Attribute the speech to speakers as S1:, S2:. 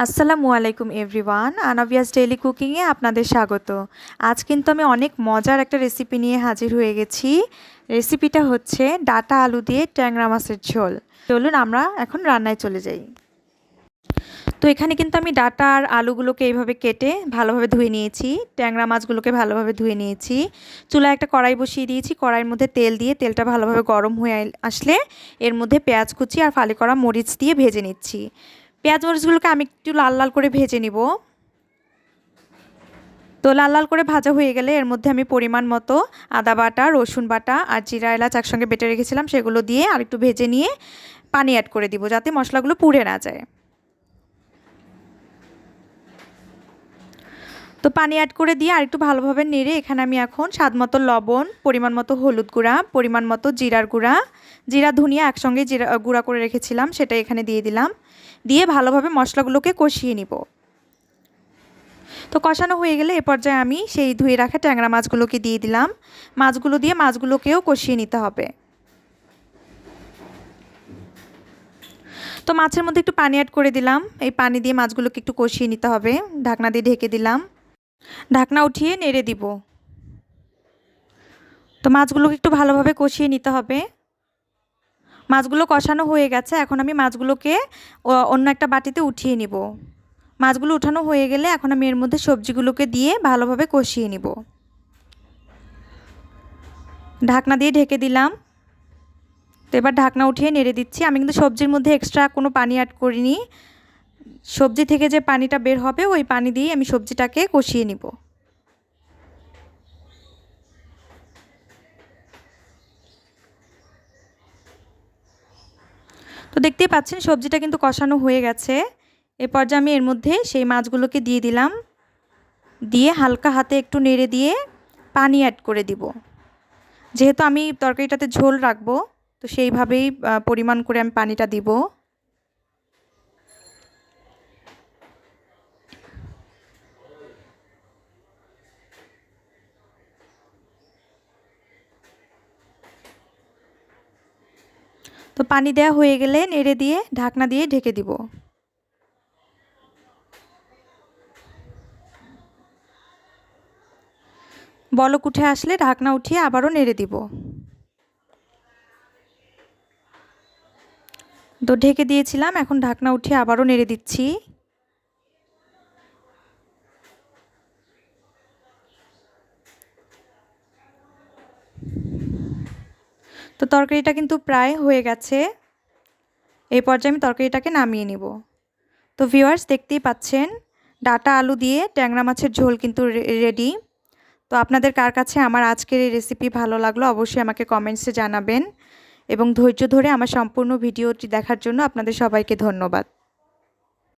S1: আসসালামু আলাইকুম everyone, আনাভিয়াস daily কুকিংয়ে আপনাদের স্বাগত। আজ কিন্তু আমি অনেক মজার একটা রেসিপি নিয়ে হাজির হয়ে গেছি। রেসিপিটা হচ্ছে ডাঁটা আলু দিয়ে ট্যাংরা মাছের ঝোল। চলুন আমরা এখন রান্নায় চলে যাই। তো এখানে কিন্তু আমি ডাঁটা আর আলুগুলোকে এইভাবে কেটে ভালোভাবে ধুয়ে নিয়েছি, ট্যাংরা মাছগুলোকে ভালোভাবে ধুয়ে নিয়েছি। চুলায় একটা কড়াই বসিয়ে দিয়েছি, কড়াইয়ের মধ্যে তেল দিয়ে তেলটা ভালোভাবে গরম হয়ে আসলে এর মধ্যে পেঁয়াজ কুচি আর ফালি করা মরিচ দিয়ে ভেজে নিচ্ছি। পেঁয়াজ মরিচগুলোকে আমি একটু লাল লাল করে ভেজে নিব। তো লাল লাল করে ভাজা হয়ে গেলে এর মধ্যে আমি পরিমাণ মতো আদা বাটা, রসুন বাটা আর জিরা এলাচ একসঙ্গে বেটে রেখেছিলাম, সেগুলো দিয়ে আর একটু ভেজে নিয়ে পানি অ্যাড করে দিব যাতে মশলাগুলো পুড়ে না যায়। তো পানি অ্যাড করে দিয়ে আর একটু ভালোভাবে নেড়ে এখানে আমি এখন স্বাদ মতো লবণ, পরিমাণ মতো হলুদ গুঁড়া, পরিমাণ মতো জিরার গুঁড়া, জিরা ধনিয়া একসঙ্গে গুঁড়া করে রেখেছিলাম সেটা এখানে দিয়ে দিলাম। দিয়ে ভালোভাবে মশলাগুলোকে কষিয়ে নিব। তো কষানো হয়ে গেলে এ পর্যায়ে আমি সেই ধুয়ে রাখা ট্যাংরা মাছগুলোকে দিয়ে দিলাম। মাছগুলো দিয়ে মাছগুলোকেও কষিয়ে নিতে হবে। তো মাছের মধ্যে একটু পানি অ্যাড করে দিলাম, এই পানি দিয়ে মাছগুলোকে একটু কষিয়ে নিতে হবে। ঢাকনা দিয়ে ঢেকে দিলাম, ঢাকনা উঠিয়ে নেড়ে দিব। তো মাছগুলোকে একটু ভালোভাবে কষিয়ে নিতে হবে। মাছগুলো কষানো হয়ে গেছে, এখন আমি মাছগুলোকে অন্য একটা বাটিতে উঠিয়ে নিব। মাছগুলো উঠানো হয়ে গেলে এখন আমি এর মধ্যে সবজিগুলোকে দিয়ে ভালোভাবে কষিয়ে নিব। ঢাকনা দিয়ে ঢেকে দিলাম। তো এবার ঢাকনা উঠিয়ে নেড়ে দিচ্ছি। আমি কিন্তু সবজির মধ্যে এক্সট্রা কোনো পানি অ্যাড করিনি, সবজি থেকে যে পানিটা বের হবে ওই পানি দিয়ে আমি সবজিটাকে কষিয়ে নিব। তো দেখতেই পাচ্ছেন সবজিটা কিন্তু কষানো হয়ে গেছে। এ পর্যায়ে আমি এর মধ্যে সেই মাছগুলোকে দিয়ে দিলাম, দিয়ে হালকা হাতে একটু নেড়ে দিয়ে পানি অ্যাড করে দিব। যেহেতু আমি তরকারিটাতে ঝোল রাখবো তো সেইভাবেই পরিমাণ করে আমি পানিটা দিব। তো পানি দেওয়া হয়ে গেলে নেড়ে দিয়ে ঢাকনা দিয়ে ঢেকে দিব। বলক উঠে আসলে ঢাকনা উঠিয়ে আবারও নেড়ে দিব। তো ঢেকে দিয়েছিলাম, এখন ঢাকনা উঠিয়ে আবারও নেড়ে দিচ্ছি। তো তরকারিটা কিন্তু প্রায় হয়ে গেছে। এই পর্যায়ে আমি তরকারিটাকে নামিয়ে নিব। তো ভিউয়ার্স দেখতেই পাচ্ছেন ডাঁটা আলু দিয়ে ট্যাংরা মাছের ঝোল কিন্তু রেডি। তো আপনাদের কার কাছে আমার আজকের এই রেসিপি ভালো লাগলো অবশ্যই আমাকে কমেন্টসে জানাবেন, এবং ধৈর্য ধরে আমার সম্পূর্ণ ভিডিওটি দেখার জন্য আপনাদের সবাইকে ধন্যবাদ।